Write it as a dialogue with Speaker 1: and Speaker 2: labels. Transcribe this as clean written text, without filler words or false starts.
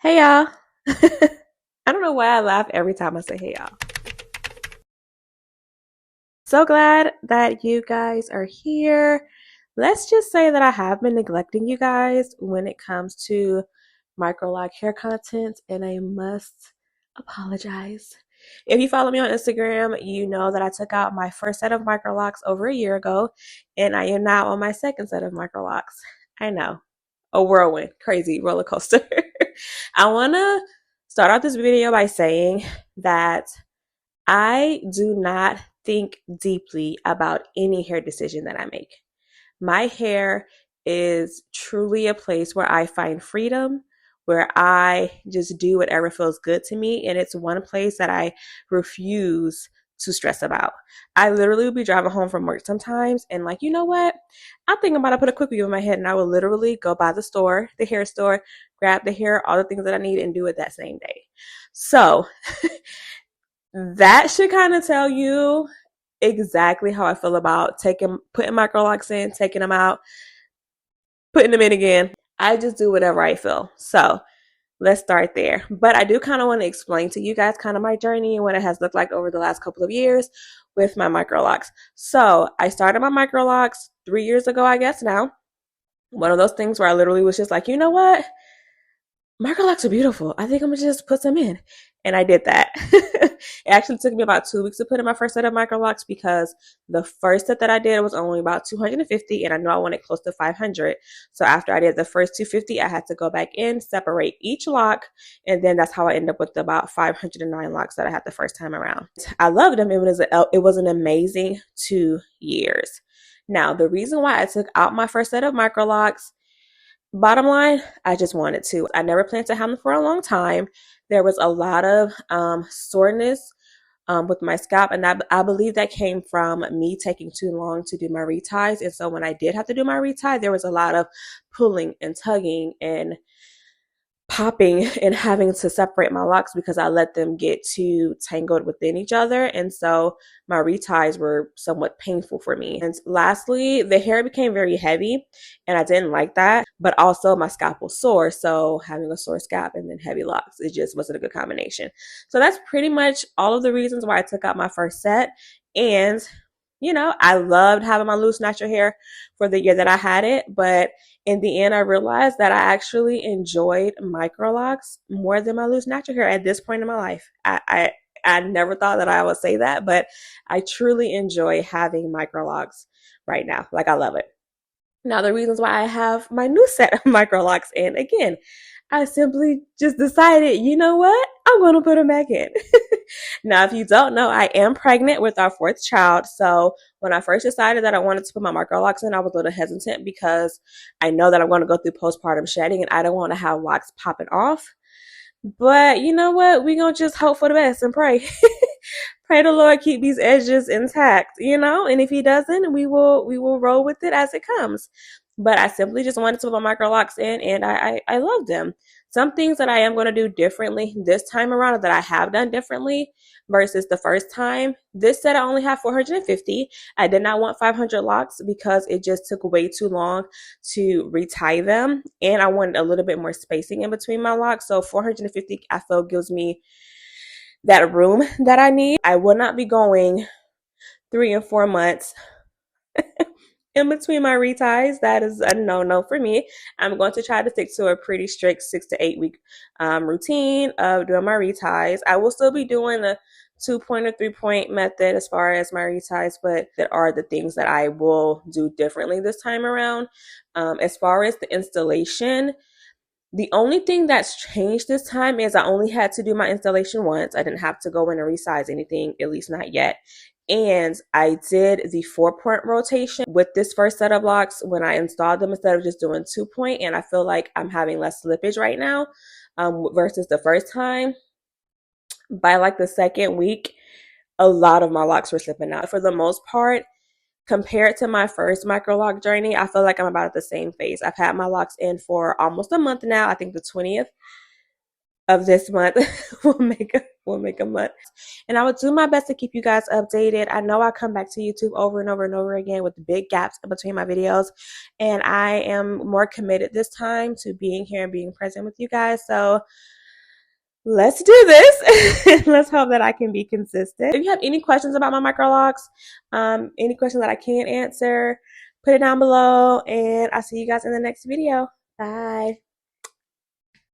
Speaker 1: Hey y'all. I don't know why I laugh every time I say hey y'all. So glad that you guys are here. Let's just say that I have been neglecting you guys when it comes to Microloc hair content, and I must apologize. If you follow me on Instagram, you know that I took out my first set of Microlocs over a year ago, and I am now on my second set of Microlocs. I know, a whirlwind, crazy roller coaster. I want to start off this video by saying that I do not think deeply about any hair decision that I make. My hair is truly a place where I find freedom, where I just do whatever feels good to me. And it's one place that I refuse to stress about. I literally would be driving home from work sometimes and like, you know what? I'm thinking about to put a quick view in my head, and I will literally go by the store, the hair store, grab the hair, all the things that I need, and do it that same day. So that should kind of tell you exactly how I feel about putting microlocs in, taking them out, putting them in again. I just do whatever I feel. So let's start there. But I do kind of want to explain to you guys kind of my journey and what it has looked like over the last couple of years with my microlocs. So I started my microlocs 3 years ago, I guess now. One of those things where I literally was just like, you know what? Microlocs are beautiful. I think I'm gonna just put some in. And I did that. It actually took me about 2 weeks to put in my first set of microlocs because the first set that I did was only about 250, and I know I wanted close to 500. So after I did the first 250, I had to go back in, separate each lock, and then that's how I ended up with about 509 locks that I had the first time around. I loved them. It was an amazing 2 years. Now, the reason why I took out my first set of microlocs, bottom line, I just wanted to. I never planned to have them for a long time. There was a lot of soreness with my scalp, and I believe that came from me taking too long to do my reties. And so when I did have to do my retie, there was a lot of pulling and tugging and popping and having to separate my locks because I let them get too tangled within each other. And so my reties were somewhat painful for me. And lastly, the hair became very heavy, and I didn't like that. But also my scalp was sore. So having a sore scalp and then heavy locks, it just wasn't a good combination. So that's pretty much all of the reasons why I took out my first set. And I loved having my loose natural hair for the year that I had it, but in the end, I realized that I actually enjoyed microlocs more than my loose natural hair at this point in my life. I never thought that I would say that, but I truly enjoy having microlocs right now. Like, I love it. Now, the reasons why I have my new set of microlocs in, again, I simply just decided, you know what? I'm going to put them back in. Now, if you don't know, I am pregnant with our fourth child. So when I first decided that I wanted to put my microlocs in, I was a little hesitant because I know that I'm going to go through postpartum shedding and I don't want to have locks popping off. But you know what? We're going to just hope for the best and pray. Pray the Lord keep these edges intact, and if he doesn't, we will roll with it as it comes. But I simply just wanted to put my microlocs in, and I love them. Some things that I am going to do differently this time around, or that I have done differently versus the first time. This set I only have 450. I did not want 500 locks because it just took way too long to retie them, and I wanted a little bit more spacing in between my locks. So 450, I feel, gives me that room that I need. I will not be going 3 and 4 months in between my reties. That is a no-no for me. I'm going to try to stick to a pretty strict 6 to 8 week routine of doing my reties. I will still be doing the 2-point or 3-point method as far as my reties, but there are the things that I will do differently this time around. As far as the installation, the only thing that's changed this time is I only had to do my installation once. I didn't have to go in and resize anything, at least not yet. And I did the 4-point rotation with this first set of locks when I installed them instead of just doing 2-point. And I feel like I'm having less slippage right now versus the first time. By like the second week, a lot of my locks were slipping out. For the most part, compared to my first microloc journey, I feel like I'm about at the same phase. I've had my locks in for almost a month now. I think the 20th of this month will make will make a month. And I will do my best to keep you guys updated. I know I come back to YouTube over and over and over again with big gaps in between my videos, and I am more committed this time to being here and being present with you guys. So let's do this. Let's hope that I can be consistent. If you have any questions about my microlocs, any question that I can't answer, put it down below, and I'll see you guys in the next video. Bye.